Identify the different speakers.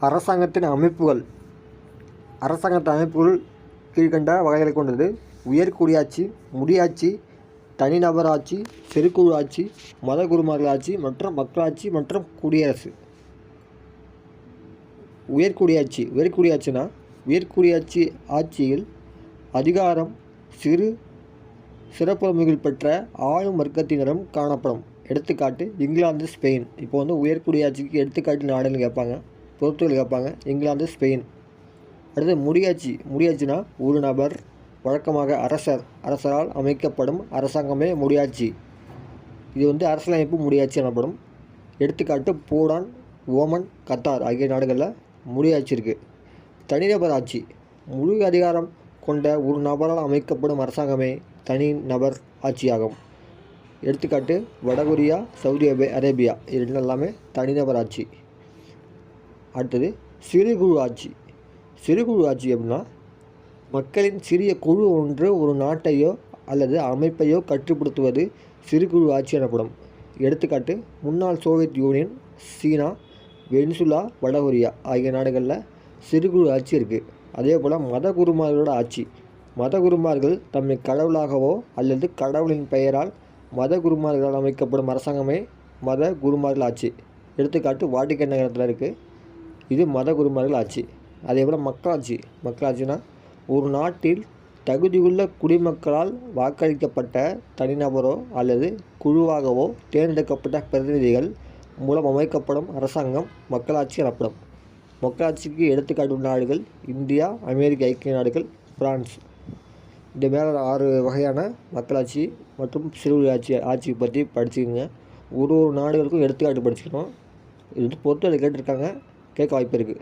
Speaker 1: அரசாங்கத்தின் அமைப்புகள் கீழ்கண்ட வகைகளை கொண்டது: உயர்குடியாட்சி, முடியாட்சி, தனிநபர் ஆட்சி, சிறுகுழு ஆட்சி, மத குருமார்கள் ஆட்சி மற்றும் மக்களாட்சி மற்றும் குடியரசு. உயர்குடியாட்சி ஆட்சியில் அதிகாரம் சிறப்புரிமைகள் பெற்ற ஆளும் வர்க்கத்தினரும் காணப்படும். எடுத்துக்காட்டு இங்கிலாந்து, ஸ்பெயின். இப்போ உயர்குடியாட்சிக்கு எடுத்துக்காட்டு நாடுகள் கேட்பாங்க, பொறுப்புகள் கேட்பாங்க. இங்கிலாந்து, ஸ்பெயின். அடுத்து முடியாட்சினா ஒரு நபர், வழக்கமாக அரசரால் அமைக்கப்படும் அரசாங்கமே முடியாட்சி. இது அரசியலமைப்பு முடியாட்சி எனப்படும். எடுத்துக்காட்டு பூடான், ஓமன், கத்தார் ஆகிய நாடுகளில் முடியாட்சி இருக்குது. தனிநபர் ஆட்சி முழு அதிகாரம் கொண்ட ஒரு நபரால் அமைக்கப்படும் அரசாங்கமே தனிநபர் ஆட்சியாகும். எடுத்துக்காட்டு வடகொரியா, சவுதி அரேபியா. இது எல்லாமே தனிநபர் ஆட்சி. அடுத்தது சிறுகுழு ஆட்சி. சிறுகுழு ஆட்சி அப்படின்னா மக்களின் சிறிய குழு ஒன்று ஒரு நாட்டையோ அல்லது அமைப்பையோ கட்டுப்படுத்துவது சிறுகுழு ஆட்சி எனப்படும். எடுத்துக்காட்டு முன்னாள் சோவியத் யூனியன், சீனா, வெனிசுலா, வடகொரியா ஆகிய நாடுகளில் சிறுகுழு ஆட்சி இருக்குது. அதே போல் மத குருமார்களோட ஆட்சி. மத குருமார்கள் தம்மை கடவுளாகவோ அல்லது கடவுளின் பெயரால் மத குருமார்களால் அமைக்கப்படும் அரசாங்கமே மத குருமார்கள் ஆட்சி. எடுத்துக்காட்டு வாட்டிக்கன் நகரத்தில் இருக்குது. இது மத குருமார்கள் ஆட்சி. அதே போல் மக்களாட்சினா ஒரு நாட்டில் தகுதியுள்ள குடிமக்களால் வாக்களிக்கப்பட்ட தனிநபரோ அல்லது குழுவாகவோ தேர்ந்தெடுக்கப்பட்ட பிரதிநிதிகள் மூலம் அமைக்கப்படும் அரசாங்கம் மக்களாட்சி எனப்படும். மக்களாட்சிக்கு எடுத்துக்காட்டு நாடுகள் இந்தியா, அமெரிக்க ஐக்கிய நாடுகள், பிரான்ஸ். இந்த மேலே 6 வகையான மக்களாட்சி மற்றும் சிறுகுழு ஆட்சி பற்றி படிச்சுக்கோங்க. ஒரு நாடுகளுக்கும் எடுத்துக்காட்டு படிச்சுக்கணும். இது பொறுத்து அதை கேட்டிருக்காங்க, கேட்க வாய்ப்பு இருக்குது.